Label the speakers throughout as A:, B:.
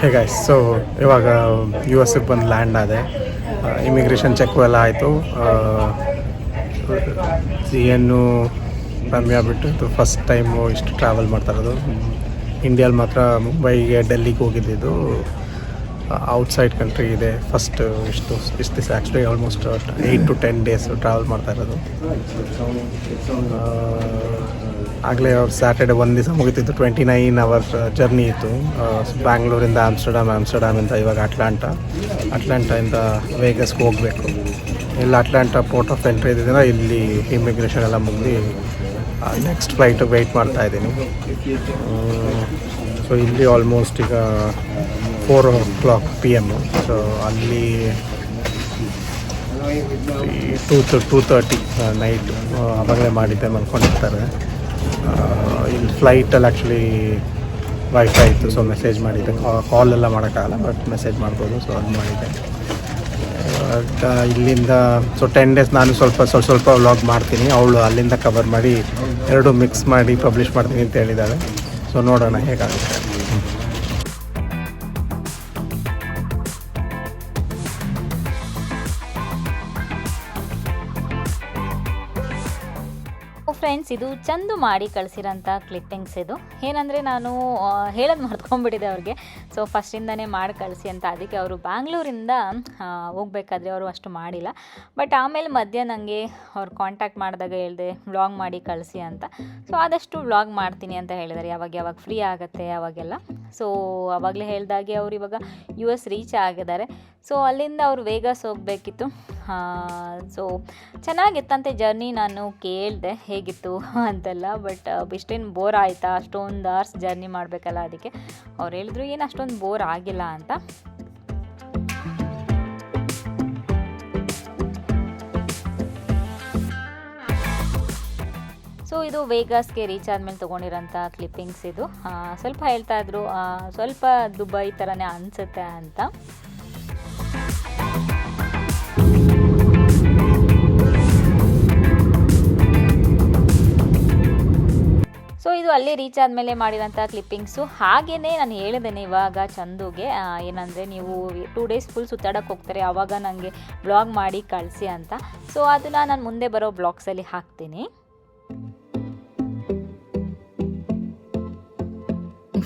A: Hey guys, so ಇವಾಗ you ಎಸ್ಗೆ ಬಂದು ಲ್ಯಾಂಡ್ ಆದೆ. ಇಮಿಗ್ರೇಷನ್ ಚೆಕ್ಕು ಎಲ್ಲ ಆಯಿತು. ಏನು ರಮ್ಯಾ ಬಿಟ್ಟು ಇದು ಫಸ್ಟ್ ಟೈಮು ಇಷ್ಟು ಟ್ರಾವೆಲ್ ಮಾಡ್ತಾ ಇರೋದು. ಇಂಡಿಯಾದಲ್ಲಿ ಮಾತ್ರ ಮುಂಬೈಗೆ ಡೆಲ್ಲಿಗೆ ಹೋಗಿದ್ದಿದ್ದು. ಔಟ್ಸೈಡ್ ಕಂಟ್ರಿ ಇದೆ ಫಸ್ಟ್ ಇಷ್ಟು ದಿವಸ. Actually almost 8 to 10 days travel ಮಾಡ್ತಾ ಇರೋದು. ಆಗಲೇ ಅವ್ರು ಸ್ಯಾಟರ್ಡೆ ಒಂದು ದಿವಸ ಮುಗಿತಿತ್ತು. 29 hours ಜರ್ನಿ ಇತ್ತು. ಬ್ಯಾಂಗ್ಳೂರಿಂದ ಆಮ್ಸ್ಟರ್ಡ್ಯಾಮಿಂದ ಇವಾಗ ಅಟ್ಲಾಂಟಾಯಿಂದ ವೇಗಸ್ಗೆ ಹೋಗಬೇಕು. ಇಲ್ಲಿ ಅಟ್ಲಾಂಟಾ ಪೋರ್ಟ್ ಆಫ್ ಎಂಟ್ರಿ ಇದ್ದಿದ್ದರಿಂದ ಇಲ್ಲಿ ಇಮಿಗ್ರೇಷನ್ ಎಲ್ಲ ಮುಗಿದು ನೆಕ್ಸ್ಟ್ ಫ್ಲೈಟ್ ವೆಯ್ಟ್ ಮಾಡ್ತಾಯಿದ್ದೀನಿ. ಸೊ ಇಲ್ಲಿ ಆಲ್ಮೋಸ್ಟ್ ಈಗ 4 PM. ಸೊ ಅಲ್ಲಿ 2:30 ನೈಟು ಆವಾಗಲೇ ಮಾಡಿದ್ದೆ, ಮಲ್ಕೊಂಡಿರ್ತಾರೆ. ಇಲ್ಲಿ ಫ್ಲೈಟಲ್ಲಿ ಆ್ಯಕ್ಚುಲಿ ವೈಫೈ ಇತ್ತು, ಸೊ ಮೆಸೇಜ್ ಮಾಡಿದ್ದೆ. ಕಾಲೆಲ್ಲ ಮಾಡೋಕ್ಕಾಗಲ್ಲ, ಬಟ್ ಮೆಸೇಜ್ ಮಾಡ್ಬೋದು. ಸೊ ಅದು ಮಾಡಿದ್ದೆ. ಇಲ್ಲಿಂದ 10 days ನಾನು ಸ್ವಲ್ಪ ವ್ಲಾಗ್ ಮಾಡ್ತೀನಿ. ಅವಳು ಅಲ್ಲಿಂದ ಕವರ್ ಮಾಡಿ 2 ಮಿಕ್ಸ್ ಮಾಡಿ ಪಬ್ಲಿಷ್ ಮಾಡ್ತೀನಿ ಅಂತ ಹೇಳಿದ್ದಾಳೆ. ಸೊ ನೋಡೋಣ ಹೇಗಾಗುತ್ತೆ.
B: ಫ್ರೆಂಡ್ಸ್, ಇದು ಚಂದು ಮಾಡಿ ಕಳಿಸಿರೋಂಥ ಕ್ಲಿಪ್ಪಿಂಗ್ಸ್. ಇದು ಏನಂದರೆ ನಾನು ಹೇಳೋದು ಮರ್ತ್ಕೊಂಡ್ಬಿಟ್ಟಿದ್ದೆ ಅವ್ರಿಗೆ. ಸೊ ಫಸ್ಟಿಂದನೇ ಮಾಡಿ ಕಳಿಸಿ ಅಂತ. ಅದಕ್ಕೆ ಅವರು ಬ್ಯಾಂಗ್ಳೂರಿಂದ ಹೋಗ್ಬೇಕಾದ್ರೆ ಅವರು ಅಷ್ಟು ಮಾಡಿಲ್ಲ. ಬಟ್ ಆಮೇಲೆ ಮಧ್ಯ ನನಗೆ ಅವ್ರು ಕಾಂಟ್ಯಾಕ್ಟ್ ಮಾಡಿದಾಗ ಹೇಳಿದೆ ವ್ಲಾಗ್ ಮಾಡಿ ಕಳಿಸಿ ಅಂತ. ಸೊ ಆದಷ್ಟು ವ್ಲಾಗ್ ಮಾಡ್ತೀನಿ ಅಂತ ಹೇಳಿದ್ದಾರೆ. ಯಾವಾಗ ಫ್ರೀ ಆಗುತ್ತೆ ಅವಾಗೆಲ್ಲ. ಸೊ ಆವಾಗಲೇ ಹೇಳಿದಾಗೆ ಅವ್ರು ಇವಾಗ US ರೀಚ್ ಆಗಿದ್ದಾರೆ. ಸೊ ಅಲ್ಲಿಂದ ಅವರು ವೇಗಾಸ್ ಹೋಗಬೇಕಿತ್ತು. ಸೊ ಚೆನ್ನಾಗಿತ್ತಂತೆ ಜರ್ನಿ. ನಾನು ಕೇಳಿದೆ ಹೇಗಿತ್ತು ಅಂತೆಲ್ಲ. ಬಟ್ ಇಷ್ಟೇನು ಬೋರ್ ಆಯಿತಾ, ಅಷ್ಟೊಂದು ಅವರ್ಸ್ ಜರ್ನಿ ಮಾಡಬೇಕಲ್ಲ. ಅದಕ್ಕೆ ಅವ್ರು ಹೇಳಿದ್ರು ಏನು ಅಷ್ಟೊಂದು ಬೋರ್ ಆಗಿಲ್ಲ ಅಂತ. ಸೊ ಇದು ವೇಗಾಸ್ಗೆ ರೀಚ್ ಆದಮೇಲೆ ತೊಗೊಂಡಿರೋಂಥ ಕ್ಲಿಪ್ಪಿಂಗ್ಸ್. ಇದು ಸ್ವಲ್ಪ ಹೇಳ್ತಾಯಿದ್ರು ಸ್ವಲ್ಪ ದುಬೈ ಥರನೇ ಅನಿಸುತ್ತೆ ಅಂತ. ಸೊ ಇದು ಅಲ್ಲಿ ರೀಚ್ ಆದಮೇಲೆ ಮಾಡಿರೋಂಥ ಕ್ಲಿಪ್ಪಿಂಗ್ಸು. ಹಾಗೆಯೇ ನಾನು ಹೇಳಿದ್ದೇನೆ ಇವಾಗ ಚಂದುಗೆ, ಏನಂದರೆ ನೀವು 2 days ಫುಲ್ ಸುತ್ತಾಡೋಕ್ಕೆ ಹೋಗ್ತಾರೆ, ಆವಾಗ ನನಗೆ ಬ್ಲಾಗ್ ಮಾಡಿ ಕಳಿಸಿ ಅಂತ. ಸೊ ಅದನ್ನು ನಾನು ಮುಂದೆ ಬರೋ ಬ್ಲಾಗ್ಸಲ್ಲಿ ಹಾಕ್ತೀನಿ.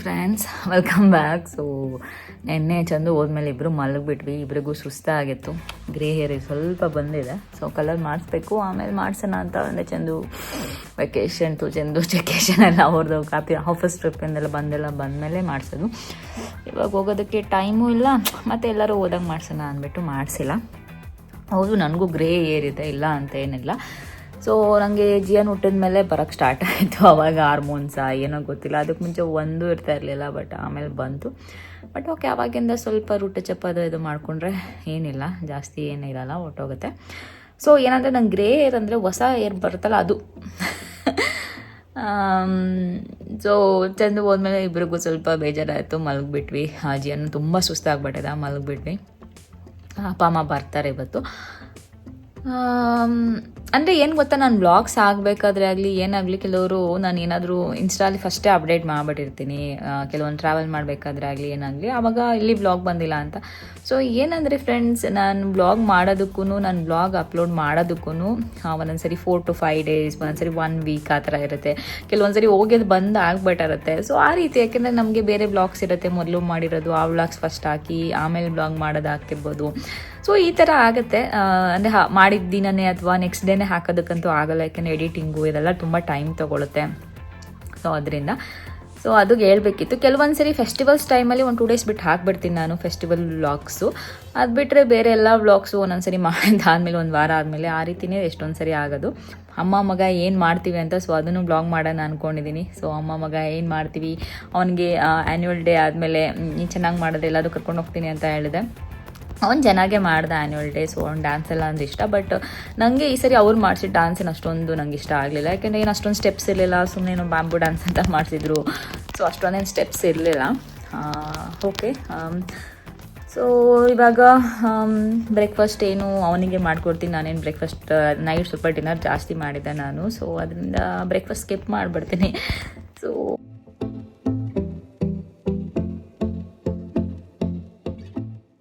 B: Friends, welcome back. ಸೊ ನೆನ್ನೆ ಚಂದು ಹೋದ್ಮೇಲೆ ಇಬ್ಬರು ಮಲಗಿಬಿಟ್ವಿ. ಇಬ್ಬರಿಗೂ ಸುಸ್ತಾಗಿತ್ತು. ಗ್ರೇ ಹೇರ್ ಸ್ವಲ್ಪ ಬಂದಿದೆ. ಸೊ ಕಲರ್ ಮಾಡಿಸ್ಬೇಕು, ಆಮೇಲೆ ಮಾಡಿಸೋಣ ಅಂತ ಅಂದರೆ ಚಂದು ಚಂದು ವೆಕೇಷನ್ ಎಲ್ಲ ಅವ್ರದ್ದು ಆಫೀಸ್ ಟ್ರಿಪ್ಪಿಂದೆಲ್ಲ ಬಂದಮೇಲೆ ಮಾಡಿಸೋದು. ಇವಾಗ ಹೋಗೋದಕ್ಕೆ ಟೈಮು ಇಲ್ಲ, ಮತ್ತು ಎಲ್ಲರೂ ಹೋದಾಗ ಮಾಡಿಸೋಣ ಅಂದ್ಬಿಟ್ಟು ಮಾಡಿಸಿಲ್ಲ. ಹೌದು, ನನಗೂ ಗ್ರೇ ಹೇರ್ ಇದೆ, ಇಲ್ಲ ಅಂತ ಏನಿಲ್ಲ. ಸೊ ನನಗೆ ಜಿಯನ್ ಹುಟ್ಟಿದ ಮೇಲೆ ಬರೋಕ್ಕೆ ಸ್ಟಾರ್ಟ್ ಆಯಿತು. ಆವಾಗ ಹಾರ್ಮೋನ್ಸಾ ಏನೋ ಗೊತ್ತಿಲ್ಲ. ಅದಕ್ಕೆ ಮುಂಚೆ ಒಂದು ಇರ್ತಾ ಇರಲಿಲ್ಲ, ಬಟ್ ಆಮೇಲೆ ಬಂತು. ಬಟ್ ಓಕೆ, ಆವಾಗಿಂದ ಸ್ವಲ್ಪ ರೂಟ ಚಪ್ಪದು ಇದು ಮಾಡಿಕೊಂಡ್ರೆ ಏನಿಲ್ಲ, ಜಾಸ್ತಿ ಏನಿರಲ್ಲ, ಹೊಟ್ಟೋಗುತ್ತೆ. ಸೊ ಏನಂದರೆ ನಂಗೆ ಗ್ರೇ ಏರ್ ಅಂದರೆ ಹೊಸ ಏರ್ ಬರುತ್ತಲ್ಲ ಅದು. ಸೊ ಚಂದು ಹೋದ್ಮೇಲೆ ಇಬ್ರಿಗೂ ಸ್ವಲ್ಪ ಬೇಜಾರಾಯಿತು, ಮಲಗಿಬಿಟ್ವಿ. ಜಿಯನ್ನು ತುಂಬ ಸುಸ್ತಾಗ್ಬಿಟ್ಟಿದೆ, ಮಲಗಿಬಿಟ್ವಿ. ಅಪ್ಪ ಅಮ್ಮ ಬರ್ತಾರೆ ಇವತ್ತು. ಅಂದರೆ ಏನು ಗೊತ್ತಾ, ನಾನು ವ್ಲಾಗ್ಸ್ ಆಗಬೇಕಾದ್ರೆ ಆಗಲಿ ಏನಾಗಲಿ, ಕೆಲವರು ನಾನು ಏನಾದರೂ ಇನ್ಸ್ಟಾಲಿ ಫಸ್ಟೇ ಅಪ್ಡೇಟ್ ಮಾಡಿಬಿಟ್ಟಿರ್ತೀನಿ. ಕೆಲವೊಂದು ಟ್ರಾವೆಲ್ ಮಾಡಬೇಕಾದ್ರೆ ಆಗಲಿ ಏನಾಗಲಿ, ಆವಾಗ ಇಲ್ಲಿ ವ್ಲಾಗ್ ಬಂದಿಲ್ಲ ಅಂತ. ಸೊ ಏನಂದರೆ ಫ್ರೆಂಡ್ಸ್, ನಾನು ವ್ಲಾಗ್ ಮಾಡೋದಕ್ಕೂ ನಾನು ವ್ಲಾಗ್ ಅಪ್ಲೋಡ್ ಮಾಡೋದಕ್ಕೂ ಒಂದೊಂದು ಸರಿ 4 to 5 days, ಒಂದೊಂದು ಸರಿ 1 week ಆ ಥರ ಇರುತ್ತೆ. ಕೆಲವೊಂದು ಸರಿ ಹೋಗೋದು ಬಂದು ಆಗ್ಬಿಟ್ಟಿರುತ್ತೆ. ಸೊ ಆ ರೀತಿ, ಯಾಕೆಂದರೆ ನಮಗೆ ಬೇರೆ ವ್ಲಾಗ್ಸ್ ಇರುತ್ತೆ, ಮೊದಲು ಮಾಡಿರೋದು ಆ ವ್ಲಾಗ್ಸ್ ಫಸ್ಟ್ ಹಾಕಿ ಆಮೇಲೆ ವ್ಲಾಗ್ ಮಾಡೋದು ಆಗ್ತಿರ್ಬೋದು. ಸೊ ಈ ಥರ ಆಗುತ್ತೆ. ಅಂದರೆ ಮಾಡಿದ ದಿನನೇ ಅಥವಾ ನೆಕ್ಸ್ಟ್ ಡೇನೇ ಹಾಕೋದಕ್ಕಂತೂ ಆಗಲ್ಲ, ಯಾಕೆಂದರೆ ಎಡಿಟಿಂಗು ಇದೆಲ್ಲ ತುಂಬ ಟೈಮ್ ತೊಗೊಳುತ್ತೆ. ಸೊ ಅದರಿಂದ ಅದು ಹೇಳ್ಬೇಕಿತ್ತು. ಕೆಲವೊಂದು ಸರಿ ಫೆಸ್ಟಿವಲ್ಸ್ ಟೈಮಲ್ಲಿ 1-2 days ಬಿಟ್ಟು ಹಾಕ್ಬಿಡ್ತೀನಿ ನಾನು ಫೆಸ್ಟಿವಲ್ ವ್ಲಾಗ್ಸು. ಅದು ಬಿಟ್ಟರೆ ಬೇರೆ ಎಲ್ಲ ವ್ಲಾಗ್ಸು ಒಂದೊಂದು ಸರಿ ಮಾಡಿದಾದ್ಮೇಲೆ 1 ವಾರ ಆದಮೇಲೆ ಆ ರೀತಿಯೇ ಎಷ್ಟೊಂದು ಸರಿ ಆಗೋದು. ಅಮ್ಮ ಮಗ ಏನು ಮಾಡ್ತೀವಿ ಅಂತ, ಸೊ ಅದನ್ನು ವ್ಲಾಗ್ ಮಾಡೋಣ ಅಂದ್ಕೊಂಡಿದ್ದೀನಿ. ಸೊ ಅಮ್ಮ ಮಗ ಏನು ಮಾಡ್ತೀವಿ, ಅವನಿಗೆ ಆ್ಯನ್ಯುವಲ್ ಡೇ ಆದಮೇಲೆ ನೀನು ಚೆನ್ನಾಗಿ ಮಾಡಿದ್ರೆ ಎಲ್ಲಾದರೂ ಕರ್ಕೊಂಡು ಹೋಗ್ತೀನಿ ಅಂತ ಹೇಳಿದೆ. ಅವ್ನು ಚೆನ್ನಾಗೇ ಮಾಡ್ದೆ ಆ್ಯನ್ಯುವಲ್ ಡೇ. ಸೊ ಅವ್ನು ಡ್ಯಾನ್ಸ್ ಎಲ್ಲ ಅಂದ್ರೆ ಇಷ್ಟ. ಬಟ್ ನನಗೆ ಈ ಸರಿ ಅವ್ರು ಮಾಡಿಸಿ ಡ್ಯಾನ್ಸ್ ಏನು ಅಷ್ಟೊಂದು ನಂಗೆ ಇಷ್ಟ ಆಗಲಿಲ್ಲ. ಯಾಕೆಂದರೆ ಏನು ಅಷ್ಟೊಂದು ಸ್ಟೆಪ್ಸ್ ಇರಲಿಲ್ಲ, ಸುಮ್ಮನೆ ಏನೋ ಬ್ಯಾಂಬು ಡ್ಯಾನ್ಸ್ ಅಂತ ಮಾಡಿಸಿದ್ರು. ಸೊ ಅಷ್ಟೊಂದೇನು ಸ್ಟೆಪ್ಸ್ ಇರಲಿಲ್ಲ. ಓಕೆ, ಸೊ ಇವಾಗ ಬ್ರೇಕ್ಫಾಸ್ಟ್ ಏನು ಅವನಿಗೆ ಮಾಡಿಕೊಡ್ತೀನಿ. ನಾನೇನು ಬ್ರೇಕ್ಫಾಸ್ಟ್ ನೈಟ್ ಸ್ವಲ್ಪ ಡಿನ್ನರ್ ಜಾಸ್ತಿ ಮಾಡಿದ್ದೆ ನಾನು. ಸೊ ಅದರಿಂದ ಬ್ರೇಕ್ಫಾಸ್ಟ್ ಸ್ಕಿಪ್ ಮಾಡಿಬಿಡ್ತೀನಿ. ಸೊ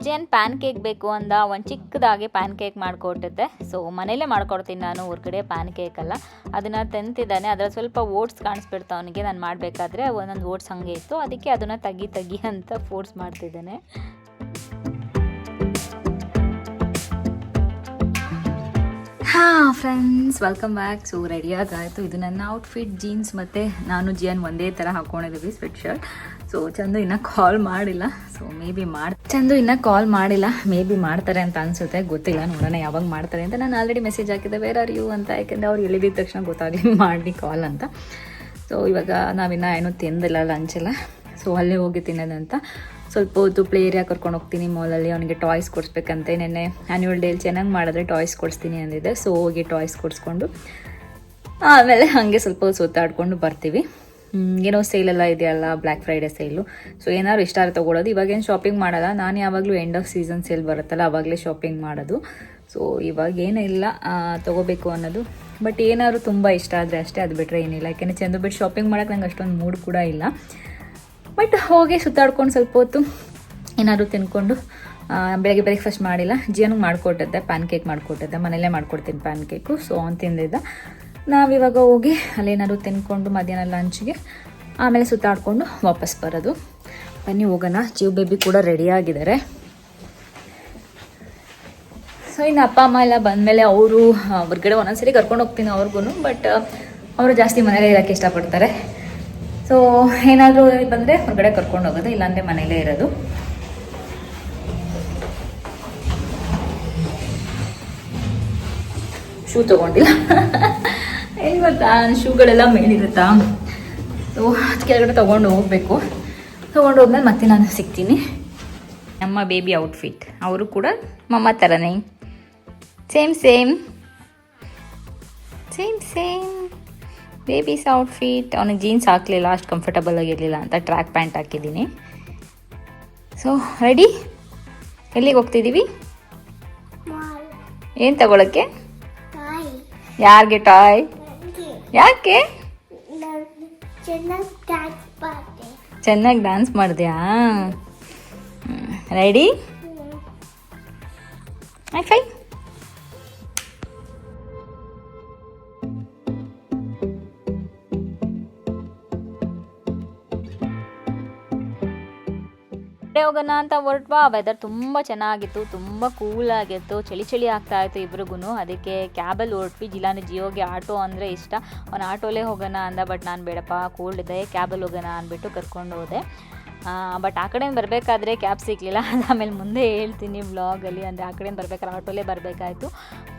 B: ಜೇನ್ ಪ್ಯಾನ್ ಕೇಕ್ ಬೇಕು ಅಂದ, ಒಂದು ಚಿಕ್ಕದಾಗಿ ಪ್ಯಾನ್ ಕೇಕ್ ಮಾಡಿಕೊಟ್ಟಿದ್ದೆ. ಸೊ ಮನೇಲೇ ಮಾಡ್ಕೊಡ್ತೀನಿ ನಾನು, ಹೊರಗಡೆ ಪ್ಯಾನ್ ಕೇಕ್ ಅಲ್ಲ. ಅದನ್ನು ತಿಂತಿದ್ದಾನೆ. ಅದರಲ್ಲಿ ಸ್ವಲ್ಪ ಓಟ್ಸ್ ಕಾಣಿಸ್ಬಿಡ್ತು ಅವನಿಗೆ ನಾನು ಮಾಡಬೇಕಾದ್ರೆ. ಒಂದೊಂದು ಓಟ್ಸ್ ಹಾಗೆ ಇತ್ತು, ಅದಕ್ಕೆ ಅದನ್ನು ತೆಗಿ ಅಂತ ಫೋರ್ಸ್ ಮಾಡ್ತಿದ್ದಾನೆ. ಹಾಂ ಫ್ರೆಂಡ್ಸ್, ವೆಲ್ಕಮ್ ಬ್ಯಾಕ್. ಸೊ ರೆಡಿಯಾಗಾಯಿತು. ಇದು ನನ್ನ ಔಟ್ಫಿಟ್, ಜೀನ್ಸ್ ಮತ್ತು ನಾನು ಜಿಯನ್ ಒಂದೇ ಥರ ಹಾಕ್ಕೊಂಡಿದ್ದೀವಿ, ಸ್ವೆಟ್ ಶರ್ಟ್. ಸೊ ಚಂದು ಇನ್ನೂ ಕಾಲ್ ಮಾಡಿಲ್ಲ. So may be may be ಮಾಡ್ತಾರೆ ಅಂತ ಅನಿಸುತ್ತೆ, ಗೊತ್ತಿಲ್ಲ, ನೋಡೋಣ ಯಾವಾಗ ಮಾಡ್ತಾರೆ ಅಂತ. ನಾನು ಆಲ್ರೆಡಿ ಮೆಸೇಜ್ ಹಾಕಿದ್ದೆ ವೇರ್ ಆರ್ ಯು ಅಂತ, ಯಾಕೆಂದರೆ ಅವ್ರು ಹೇಳಿದ ತಕ್ಷಣ ಗೊತ್ತಾಗಲಿ ಮಾಡಿ ಕಾಲ್ ಅಂತ. ಸೊ ಇವಾಗ ನಾವಿನ್ನೂ ಏನೂ ತಿಂದಿಲ್ಲ ಲಂಚೆಲ್ಲ. ಸೊ ಅಲ್ಲೇ ಹೋಗಿ ತಿನ್ನೋದಂತ. ಸ್ವಲ್ಪ ಹೊತ್ತು ಪ್ಲೇ ಏರಿಯಾ ಕರ್ಕೊಂಡು ಹೋಗ್ತೀನಿ ಮಾಲಲ್ಲಿ. ಅವನಿಗೆ ಟಾಯ್ಸ್ ಕೊಡಿಸ್ಬೇಕಂತೆ. ನೆನ್ನೆ ಆ್ಯನ್ಯುವಲ್ ಡೇಲಿ ಚೆನ್ನಾಗಿ ಮಾಡಿದ್ರೆ ಟಾಯ್ಸ್ ಕೊಡಿಸ್ತೀನಿ ಅಂದಿದ್ದೆ. ಸೊ ಹೋಗಿ ಟಾಯ್ಸ್ ಕೊಡಿಸ್ಕೊಂಡು ಆಮೇಲೆ ಹಾಗೆ ಸ್ವಲ್ಪ ಸುತ್ತಾಡ್ಕೊಂಡು ಬರ್ತೀವಿ. ಏನೋ ಸೇಲೆಲ್ಲ ಇದೆಯಲ್ಲ, ಬ್ಲ್ಯಾಕ್ ಫ್ರೈಡೇ ಸೇಲು. ಸೊ ಏನಾದ್ರು ಇಷ್ಟ ಆದರೆ ತೊಗೊಳೋದು. ಇವಾಗೇನು ಶಾಪಿಂಗ್ ಮಾಡಲ್ಲ ನಾನು, ಯಾವಾಗಲೂ ಎಂಡ್ ಆಫ್ ಸೀಸನ್ ಸೇಲ್ ಬರುತ್ತಲ್ಲ ಆವಾಗಲೇ ಶಾಪಿಂಗ್ ಮಾಡೋದು. ಸೊ ಇವಾಗ ಏನಿಲ್ಲ ತೊಗೋಬೇಕು ಅನ್ನೋದು. ಬಟ್ ಏನಾದ್ರು ತುಂಬ ಇಷ್ಟ ಆದರೆ ಅಷ್ಟೇ, ಅದು ಬಿಟ್ಟರೆ ಏನಿಲ್ಲ. ಯಾಕೆಂದರೆ ಚಂದ ಬಿಟ್ಟು ಶಾಪಿಂಗ್ ಮಾಡೋಕ್ಕೆ ನಂಗೆ ಅಷ್ಟೊಂದು ಮೂಡ್ ಕೂಡ ಇಲ್ಲ. ಬಟ್ ಹೋಗಿ ಸುತ್ತಾಡ್ಕೊಂಡು ಸ್ವಲ್ಪ ಹೊತ್ತು ಏನಾದರೂ ತಿನ್ಕೊಂಡು ಬೆಳಗ್ಗೆ ಬ್ರೇಕ್ಫಾಸ್ಟ್ ಮಾಡಿಲ್ಲ. ಜಿಯನ್ಗೆ ಮಾಡಿಕೊಟ್ಟಿದ್ದೆ, ಪ್ಯಾನ್ ಕೇಕ್ ಮಾಡಿಕೊಟ್ಟಿದ್ದೆ. ಮನೆಯಲ್ಲೇ ಮಾಡ್ಕೊಡ್ತೀನಿ ಪ್ಯಾನ್ ಕೇಕು. ಸೊ ಅವ್ನು ತಿಂದಿದ್ದ. ನಾವಿವಾಗ ಹೋಗಿ ಅಲ್ಲೇನಾದ್ರು ತಿನ್ಕೊಂಡು ಮಧ್ಯಾಹ್ನ ಲಂಚ್ಗೆ ಆಮೇಲೆ ಸುತ್ತಾಡಿಕೊಂಡು ವಾಪಸ್ ಬರೋದು. ಬನ್ನಿ ಹೋಗೋಣ. ಜೀವ್ ಬೇಬಿ ಕೂಡ ರೆಡಿಯಾಗಿದ್ದಾರೆ. ಸೊ ಇನ್ನು ಅಪ್ಪ ಅಮ್ಮ ಎಲ್ಲ ಬಂದಮೇಲೆ ಅವರು ಹೊರಗಡೆ ಒಂದೊಂದ್ಸರಿ ಕರ್ಕೊಂಡು ಹೋಗ್ತೀನಿ ಅವ್ರಿಗೂ. ಬಟ್ ಅವರು ಜಾಸ್ತಿ ಮನೇಲೇ ಇರೋಕ್ಕೆ ಇಷ್ಟಪಡ್ತಾರೆ. ಸೊ ಏನಾದರೂ ಬಂದರೆ ಹೊರಗಡೆ ಕರ್ಕೊಂಡು ಹೋಗೋದು, ಇಲ್ಲಾಂದರೆ ಮನೇಲೇ ಇರೋದು. ಶೂ ತೊಗೊಂಡಿಲ್ಲ. ಏನು ಗೊತ್ತಾ, ಶೂಗಳೆಲ್ಲ ಮೇಲಿರುತ್ತಾ. ಸೊ ಅದು ಕೆಳಗಡೆ ತೊಗೊಂಡು ಹೋಗಬೇಕು. ತೊಗೊಂಡು ಹೋದ್ಮೇಲೆ ಮತ್ತೆ ನಾನು ಸಿಗ್ತೀನಿ. ನಮ್ಮ ಬೇಬಿ ಔಟ್ಫಿಟ್ ಅವರು ಕೂಡ ಮಮ್ಮ ಥರನೇ ಸೇಮ್ ಬೇಬೀಸ್ ಔಟ್ಫಿಟ್. ಅವನಿಗೆ ಜೀನ್ಸ್ ಹಾಕಲಿಲ್ಲ, ಅಷ್ಟು ಕಂಫರ್ಟಬಲ್ ಆಗಿರಲಿಲ್ಲ ಅಂತ ಟ್ರ್ಯಾಕ್ ಪ್ಯಾಂಟ್ ಹಾಕಿದ್ದೀನಿ. So ready. ಎಲ್ಲಿಗೆ ಹೋಗ್ತಿದ್ದೀವಿ? ಏನು ತಗೊಳಕ್ಕೆ? ಯಾರಿಗೆ ಟಾಯ್? ಯಾಕೆ? ಚೆನ್ನಾಗಿ ಡ್ಯಾನ್ಸ್ ಮಾಡಿದ್ಯಾ? ರೆಡಿ? ಹೈ ಹೋಗೋಣ ಅಂತ ಹೊರಟ್ವಾ. ವೆದರ್ ತುಂಬ ಚೆನ್ನಾಗಿತ್ತು, ತುಂಬ ಕೂಲಾಗಿತ್ತು, ಚಳಿ ಆಗ್ತಾ ಇತ್ತು ಇಬ್ರಿಗೂ. ಅದಕ್ಕೆ ಕ್ಯಾಬಲ್ಲಿ ಹೊರಟ್ವಿ. ಜಿಯೋಗೆ ಆಟೋ ಅಂದರೆ ಇಷ್ಟ. ಅವನು ಆಟೋಲೇ ಹೋಗೋಣ ಅಂದ. ಬಟ್ ನಾನು ಬೇಡಪ್ಪ, ಕೋಲ್ಡ್ ಇದೆ, ಕ್ಯಾಬಲ್ಲಿ ಹೋಗೋಣ ಅಂದ್ಬಿಟ್ಟು ಕರ್ಕೊಂಡು ಹೋದೆ. ಬಟ್ ಆ ಕಡೆಯಿಂದ ಬರಬೇಕಾದ್ರೆ ಕ್ಯಾಬ್ ಸಿಗಲಿಲ್ಲ. ಆಮೇಲೆ ಮುಂದೆ ಹೇಳ್ತೀನಿ ವ್ಲಾಗಲ್ಲಿ. ಅಂದರೆ ಆ ಕಡೆಯಿಂದ ಬರ್ಬೇಕಾದ್ರೆ ಆಟೋಲೇ ಬರಬೇಕಾಯಿತು.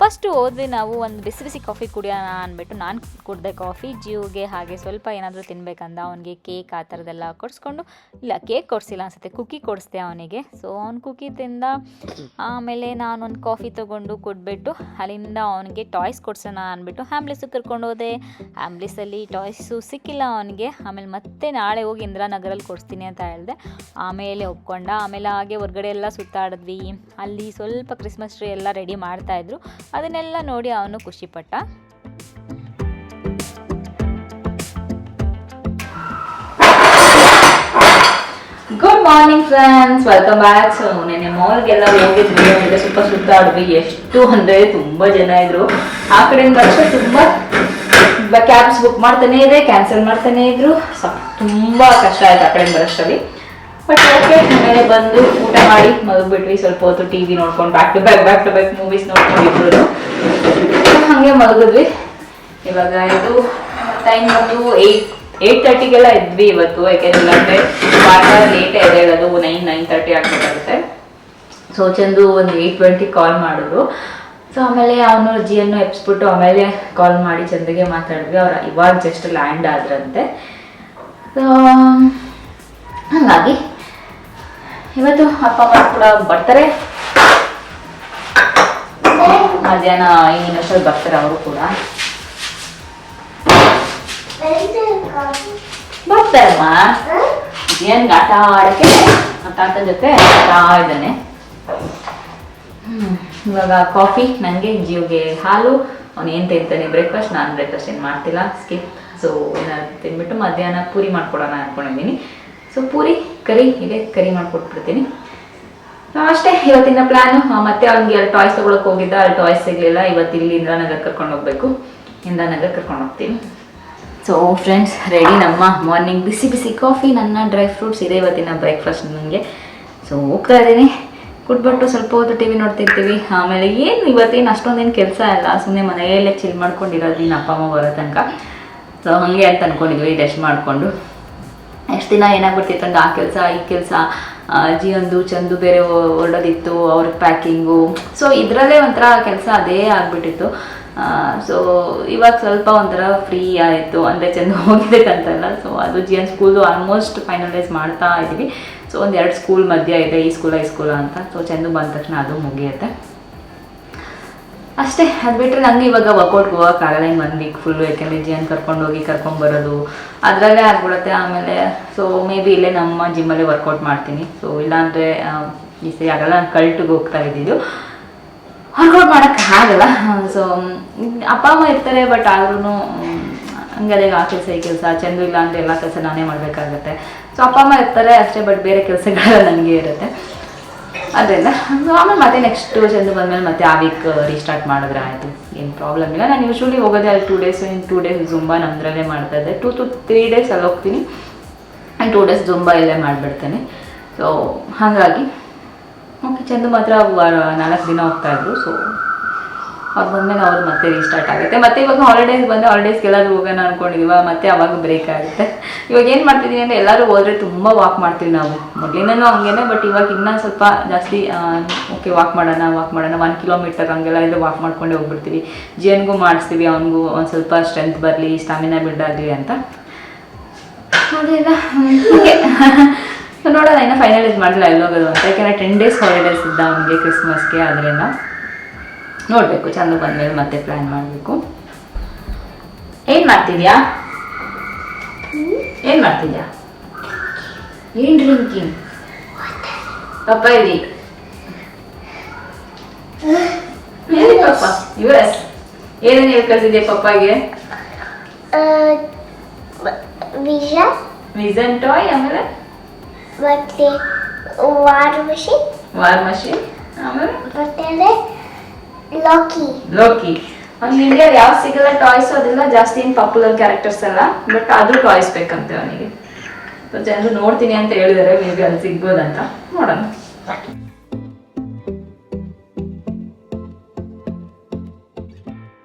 B: ಫಸ್ಟು ಹೋದ್ವಿ ನಾವು. ಒಂದು ಬಿಸಿ ಕಾಫಿ ಕುಡಿಯೋಣ ಅಂದ್ಬಿಟ್ಟು ನಾನು ಕುಡಿದೆ ಕಾಫಿ. ಜಿಯೋಗೆ ಹಾಗೆ ಸ್ವಲ್ಪ ಏನಾದರೂ ತಿನ್ಬೇಕಂದ. ಅವನಿಗೆ ಕೇಕ್ ಆ ಥರದ್ದೆಲ್ಲ ಕೊಡಿಸ್ಕೊಂಡು, ಇಲ್ಲ ಕೇಕ್ ಕೊಡಿಸಿಲ್ಲ ಅನಿಸುತ್ತೆ, ಕುಕ್ಕಿ ಕೊಡಿಸ್ದೆ ಅವನಿಗೆ. ಸೊ ಅವ್ನು ಕುಕ್ಕಿ ತಿಂದ. ಆಮೇಲೆ ನಾನೊಂದು ಕಾಫಿ ತೊಗೊಂಡು ಕೊಟ್ಬಿಟ್ಟು ಅಲ್ಲಿಂದ ಅವನಿಗೆ ಟಾಯ್ಸ್ ಕೊಡ್ಸೋಣ ಅಂದ್ಬಿಟ್ಟು ಹ್ಯಾಮ್ಲಿಸಿಗೆ ಕರ್ಕೊಂಡು ಹೋದೆ. ಹ್ಯಾಮ್ಲಿಸಲ್ಲಿ ಟಾಯ್ಸು ಸಿಕ್ಕಿಲ್ಲ ಅವನಿಗೆ. ಆಮೇಲೆ ಮತ್ತೆ ನಾಳೆ ಹೋಗಿ ಇಂದಿರಾನಗರಲ್ಲಿ ಕೊಡಿಸ್ತೀನಿ ಅಂತ ಹೇಳಿದೆ. ಆಮೇಲೆ ಒಪ್ಕೊಂಡ. ಆಮೇಲೆ ಹಾಗೆ ಹೊರಗಡೆ ಎಲ್ಲ ಸುತ್ತಾಡಿದ್ವಿ. ಅಲ್ಲಿ ಸ್ವಲ್ಪ ಕ್ರಿಸ್ಮಸ್ ಟ್ರೀ ಎಲ್ಲ ರೆಡಿ ಮಾಡ್ತಾಯಿದ್ರು. ಅದನ್ನೆಲ್ಲ ನೋಡಿ ಅವನು ಖುಷಿಪಟ್ಟ. Good morning friends, welcome back. So ನೆನ್ನೆ ಮಾಲ್ಗೆಲ್ಲ ಹೋಗಿದ್ವಿ, ಅವರಿಗೆ ಸ್ವಲ್ಪ ಸುತ್ತಾಡಿದ್ವಿ. ಎಷ್ಟು ಅಂದರೆ ತುಂಬ ಜನ ಇದ್ರು. ಆ ಕಡೆಯಿಂದ ಬರೋಷ್ಟು ತುಂಬ ಕ್ಯಾಬ್ಸ್ ಬುಕ್ ಮಾಡ್ತಾನೆ ಇದೆ, ಕ್ಯಾನ್ಸಲ್ ಮಾಡ್ತಾನೆ ಇದ್ರು. ತುಂಬ ಕಷ್ಟ ಆಯ್ತು ಆ ಕಡೆಯಿಂದ ಬರೋಷ್ಟರಲ್ಲಿ. ಬಟ್ ಓಕೆ, ಆಮೇಲೆ ಬಂದು ಊಟ ಮಾಡಿ ಮಲಗಿಬಿಟ್ವಿ. ಸ್ವಲ್ಪ ಹೊತ್ತು ಟಿ ವಿ ನೋಡ್ಕೊಂಡು ಬ್ಯಾಕ್ ಟು ಬ್ಯಾಕ್ ಮೂವೀಸ್ ನೋಡ್ಕೊಂಡಿದ್ರು. ಹಾಗೆ ಮಲಗಿದ್ವಿ. ಇವಾಗ ಇದು ಟೈಮ್ ಬಂದು 8:30ಗೆಲ್ಲ ಇದ್ವಿ ಇವತ್ತು. ಯಾಕೆಂದ್ರೆ ವಾರ ಲೇಟೇ ಇದೆ ಹೇಳೋದು, 9:30 ಆಗ್ಬೇಕಾಗುತ್ತೆ. ಸೊ ಚಂದು ಒಂದು 8:20 ಕಾಲ್ ಮಾಡಿದ್ರು. ಸೊ ಆಮೇಲೆ ಅವನು ಜಿಯನ್ನು ಎಬ್ಸ್ಬಿಟ್ಟು ಆಮೇಲೆ ಕಾಲ್ ಮಾಡಿ ಚಂದಿಗೆ ಮಾತಾಡಿದ್ವಿ. ಅವ್ರು ಇವಾಗ ಜಸ್ಟ್ ಲ್ಯಾಂಡ್ ಆದ್ರಂತೆ. ಸೊ ಹಾಗಾಗಿ ಇವತ್ತು ಅಪ್ಪ ಅಮ್ಮ ಕೂಡ ಬರ್ತಾರೆ. ಮಧ್ಯಾಹ್ನ ಇನ್ನೊಂದ್ಸಲ ಬರ್ತಾರೆ ಅವರು ಕೂಡ. ಬರ್ತಾರಮ್ಮ. ಏನ್ ಆಟ ಆಡಕ್ಕೆ ತಾತ ಜೊತೆ ಆಡ್ತಾ ಇದ್ದಾನೆ. ಇವಾಗ ಕಾಫಿ ನನಗೆ, ಜಿಯೋಗೆ ಹಾಲು. ಅವ್ನು ಏನು ತಿಂತಾನೆ ಬ್ರೇಕ್ಫಾಸ್ಟ್. ನಾನು ಬ್ರೇಕ್ಫಾಸ್ಟ್ ಏನು ಮಾಡ್ತಿಲ್ಲ, ಸ್ಕಿಪ್. ಸೊ ಏನಾದ್ರು ತಿನ್ಬಿಟ್ಟು ಮಧ್ಯಾಹ್ನ ಪೂರಿ ಮಾಡ್ಕೊಡೋಣ ಅಂದ್ಕೊಂಡಿದ್ದೀನಿ. ಸೊ ಪೂರಿ ಕರಿ ಇದೆ, ಕರಿ ಮಾಡಿಕೊಟ್ಬಿಡ್ತೀನಿ. ಅಷ್ಟೇ ಇವತ್ತಿನ ಪ್ಲಾನು. ಮತ್ತೆ ಅವ್ನಿಗೆ ಅಲ್ಲಿ ಟಾಯ್ಸ್ ತೊಗೊಳಕ್ಕೆ ಹೋಗಿದ್ದ, ಅಲ್ಲಿ ಟಾಯ್ಸ್ ಸಿಗಲಿಲ್ಲ. ಇವತ್ತು ಇಲ್ಲಿ ಇಂದ್ರಾನಗರ್ ಕರ್ಕೊಂಡು ಹೋಗ್ಬೇಕು, ಇಂದ್ರಾನಗರ್ ಕರ್ಕೊಂಡು ಹೋಗ್ತೀನಿ. ಸೊ ಫ್ರೆಂಡ್ಸ್, ರೆಡಿ ನಮ್ಮ ಮಾರ್ನಿಂಗ್ ಬಿಸಿ ಬಿಸಿ ಕಾಫಿ, ನನ್ನ ಡ್ರೈ ಫ್ರೂಟ್ಸ್ ಇದೆ ಇವತ್ತಿನ ಬ್ರೇಕ್ಫಾಸ್ಟ್ ನನಗೆ. ಸೊ ಹೋಗ್ತಾ ಇದ್ದೀನಿ, ಕುಟ್ಬಿಟ್ಟು ಸ್ವಲ್ಪ ಹೊತ್ತು ಟಿ ವಿ ನೋಡ್ತಿರ್ತೀವಿ. ಆಮೇಲೆ ಏನು ಇವತ್ತೇನು ಅಷ್ಟೊಂದೇನು ಕೆಲಸ ಇಲ್ಲ, ಸುಮ್ಮನೆ ಮನೆಯಲ್ಲೇ ಚಿಲ್ ಮಾಡ್ಕೊಂಡಿರೋದು ಇನ್ನು ಅಪ್ಪ ಅಮ್ಮ ಬರೋ ತನಕ. ಸೊ ಹಾಗೆ ಅಂತ ಅಂದ್ಕೊಂಡಿದ್ವಿ, ರೆಸ್ಟ್ ಮಾಡಿಕೊಂಡು. ಎಷ್ಟು ದಿನ ಏನಾಗ್ಬಿಡ್ತಿತ್ತು ಅಂದ್ರೆ ಆ ಕೆಲಸ ಈ ಕೆಲಸ, ಜಿಯೊಂದು ಚಂದು ಬೇರೆ ಹೊರಡೋದಿತ್ತು, ಅವ್ರಿಗೆ ಪ್ಯಾಕಿಂಗು. ಸೊ ಇದರಲ್ಲೇ ಒಂಥರ ಕೆಲಸ ಅದೇ ಆಗಿಬಿಟ್ಟಿತ್ತು. ಸೊ ಇವಾಗ ಸ್ವಲ್ಪ ಒಂಥರ ಫ್ರೀ ಆಯಿತು, ಅಂದರೆ ಚಂದ ಹೋಗಿದ್ದಕ್ಕಂತಲ್ಲ. ಸೊ ಅದು ಜಿಯನ್ ಸ್ಕೂಲು ಆಲ್ಮೋಸ್ಟ್ ಫೈನಲೈಸ್ ಮಾಡ್ತಾ ಇದ್ದೀವಿ. ಸೊ ಒಂದು 2 ಸ್ಕೂಲ್ ಮಧ್ಯೆ ಇದೆ, ಈ ಸ್ಕೂಲ ಅಂತ. ಸೊ ಚಂದು ಬಂದ ತಕ್ಷಣ ಅದು ಮುಗಿಯುತ್ತೆ ಅಷ್ಟೇ. ಅದು ಬಿಟ್ಟರೆ ನನಗೆ ಇವಾಗ ವರ್ಕೌಟ್ಗೆ ಹೋಗೋಕ್ಕಾಗಲ್ಲ ಇನ್ನು 1 ವೀಕ್ ಫುಲ್ಲು, ಯಾಕೆಂದರೆ ಜಿಯನ್ ಕರ್ಕೊಂಡೋಗಿ ಕರ್ಕೊಂಬರೋದು ಅದರಲ್ಲೇ ಆಗ್ಬಿಡುತ್ತೆ. ಆಮೇಲೆ ಸೊ ಮೇ ಬಿ ಇಲ್ಲೇ ನಮ್ಮ ಜಿಮ್ಮಲ್ಲೇ ವರ್ಕೌಟ್ ಮಾಡ್ತೀನಿ. ಸೊ ಇಲ್ಲಾಂದರೆ ಈ ಸರಿ ಆಗಲ್ಲ, ನಾನು ಕಲ್ಟಿಗೆ ಹೋಗ್ತಾ ಇದ್ದಿದ್ದು, ವರ್ಕೌಟ್ ಮಾಡೋಕ್ಕಾಗಲ್ಲ. ಸೊ ಅಪ್ಪ ಅಮ್ಮ ಇರ್ತಾರೆ, ಬಟ್ ಆದ್ರೂ ಹಂಗೆ ಅದೇ ಆ ಕೆಲಸ ಈ ಕೆಲಸ, ಚಂದ ಇಲ್ಲ ಅಂದರೆ ಎಲ್ಲ ಕೆಲಸ ನಾನೇ ಮಾಡಬೇಕಾಗತ್ತೆ. ಸೊ ಅಪ್ಪ ಅಮ್ಮ ಇರ್ತಾರೆ ಅಷ್ಟೇ, ಬಟ್ ಬೇರೆ ಕೆಲಸಗಳೆಲ್ಲ ನನಗೆ ಇರುತ್ತೆ. ಅದರಿಂದ ಆಮೇಲೆ ಮತ್ತೆ ನೆಕ್ಸ್ಟ್ ಚಂದ ಬಂದಮೇಲೆ ಮತ್ತೆ ಆ ವೀಕ್ ರೀಸ್ಟಾರ್ಟ್ ಮಾಡಿದ್ರೆ ಆಯಿತು, ಏನು ಪ್ರಾಬ್ಲಮ್ ಇಲ್ಲ. ನಾನು ಯೂಶ್ವಲಿ ಹೋಗೋದೇ ಅಲ್ಲಿ 2 ಡೇಸ್, ಇನ್ನು 2 ಡೇಸ್ ಜುಂಬಾ ನಮ್ಮದ್ರಲ್ಲೇ ಮಾಡ್ತಾಯಿದ್ದೆ. 2 to 3 ಡೇಸ್ ಅಲ್ಲಿ ಹೋಗ್ತೀನಿ, ಆ್ಯಂಡ್ 2 ಡೇಸ್ ಜುಂಬಾ ಇಲ್ಲೇ ಮಾಡಿಬಿಡ್ತೇನೆ. ಸೊ ಹಾಗಾಗಿ ಓಕೆ, ಚಂದು ಮಾತ್ರ 4 ದಿನ ಹೋಗ್ತಾಯಿದ್ರು. ಸೊ ಅವ್ರು ಬಂದಮೇಲೆ ಅವ್ರು ಮತ್ತೆ ರೀಸ್ಟಾರ್ಟ್ ಆಗುತ್ತೆ. ಮತ್ತೆ ಇವಾಗ ಹಾಲಿಡೇಸ್ ಬಂದರೆ ಹಾಲಿಡೇಸ್ಗೆ ಎಲ್ಲರೂ ಹೋಗೋಣ ಅಂದ್ಕೊಂಡಿದ್ದೀವ, ಮತ್ತೆ ಅವಾಗ ಬ್ರೇಕ್ ಆಗುತ್ತೆ. ಇವಾಗ ಏನು ಮಾಡ್ತಿದ್ದೀನಿ ಅಂದರೆ, ಎಲ್ಲರೂ ಹೋದರೆ ತುಂಬ ವಾಕ್ ಮಾಡ್ತೀವಿ ನಾವು, ಮೊದಲಿನೂ ಹಂಗೇನೆ. ಬಟ್ ಇವಾಗ ಇನ್ನೂ ಸ್ವಲ್ಪ ಜಾಸ್ತಿ ಓಕೆ ವಾಕ್ ಮಾಡೋಣ 1 ಕಿಲೋಮೀಟರ್ ಹಂಗೆಲ್ಲ ಇದ್ರೆ ವಾಕ್ ಮಾಡ್ಕೊಂಡೇ ಹೋಗ್ಬಿಡ್ತೀವಿ. ಜಿಯನ್ಗೂ ಮಾಡಿಸ್ತೀವಿ, ಅವನಿಗೂ ಒಂದು ಸ್ವಲ್ಪ ಸ್ಟ್ರೆಂತ್ ಬರಲಿ, ಸ್ಟಾಮಿನಾ ಬಿಲ್ಡ್ ಆಗಲಿ ಅಂತ. ಅದೆಲ್ಲ ಹೀಗೆ ನೋಡೋಣ, ಇನ್ನೂ ಫೈನಲೈಸ್ ಮಾಡಿಲ್ಲ ಎಲ್ಲೋಗೋದು ಅಂತ. ಯಾಕೆಂದರೆ 10 ಡೇಸ್ ಹಾಲಿಡೇಸ್ ಇದ್ದ ಅವನಿಗೆ ಕ್ರಿಸ್ಮಸ್ಗೆ, ಅದರಿಂದ ನೋಡಬೇಕು. ಚಂದ ಬಂದಮೇಲೆ ಮತ್ತೆ ಪ್ಲ್ಯಾನ್ ಮಾಡಬೇಕು. ಏನು ಮಾಡ್ತಿದ್ಯಾ? ಏನು ಮಾಡ್ತಿದ್ಯಾ? ಏನು ಡ್ರಿಂಕಿಂಗ್? ಪಪ್ಪ ಇಲ್ಲಿ ಹೇಳಿ ಪಪ್ಪ. US ಏನೇನು ಹೇಳಿ ಕಳ್ಸಿದ್ಯಾ ಪಪ್ಪಾಗೆ? ವಿಷನ್ ಟಾಯ್, ಆಮೇಲೆ
C: ಮತ್ತೆ ವಾರ್ ಮಷೀನ್,
B: ಆಮೇಲೆ
C: ಮತ್ತೆ ಲೋಕಿ.
B: ಅವ್ನಿಗೆ ಇಂಡಿಯಾದ ಯಾವ ಸಿಗಲ್ಲ ಟಾಯ್ಸ್, ಅದೆಲ್ಲ ಜಾಸ್ತಿ ಏನು ಪಾಪ್ಯುಲರ್ ಕ್ಯಾರೆಕ್ಟರ್ಸ್ ಅಲ್ಲ, ಬಟ್ ಆದರೂ ಟಾಯ್ಸ್ ಬೇಕಂತೆ ಅವನಿಗೆ. ಸೊ ಜನರು ನೋಡ್ತೀನಿ ಅಂತ ಹೇಳಿದಾರೆ, ಮೇ ಬಿ ಅಲ್ಲಿ ಸಿಗ್ಬೋದಂತ, ನೋಡೋಣ.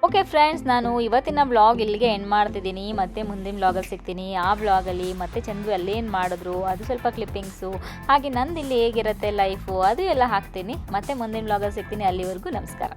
B: ಓಕೆ ಫ್ರೆಂಡ್ಸ್, ನಾನು ಇವತ್ತಿನ ಬ್ಲಾಗ್ ಇಲ್ಲಿಗೆ ಎಂಡ್ ಮಾಡ್ತಿದ್ದೀನಿ. ಮತ್ತೆ ಮುಂದಿನ ಬ್ಲಾಗಲ್ಲಿ ಸಿಗ್ತೀನಿ. ಆ ಬ್ಲಾಗಲ್ಲಿ ಮತ್ತೆ ಚಂದು ಅಲ್ಲೇನು ಮಾಡಿದ್ರು ಅದು ಸ್ವಲ್ಪ ಕ್ಲಿಪ್ಪಿಂಗ್ಸು, ಹಾಗೆ ನಂದು ಇಲ್ಲಿ ಹೇಗಿರುತ್ತೆ ಲೈಫು ಅದು ಎಲ್ಲ ಹಾಕ್ತೀನಿ. ಮತ್ತೆ ಮುಂದಿನ ಬ್ಲಾಗಲ್ಲಿ ಸಿಗ್ತೀನಿ. ಅಲ್ಲಿವರೆಗೂ ನಮಸ್ಕಾರ.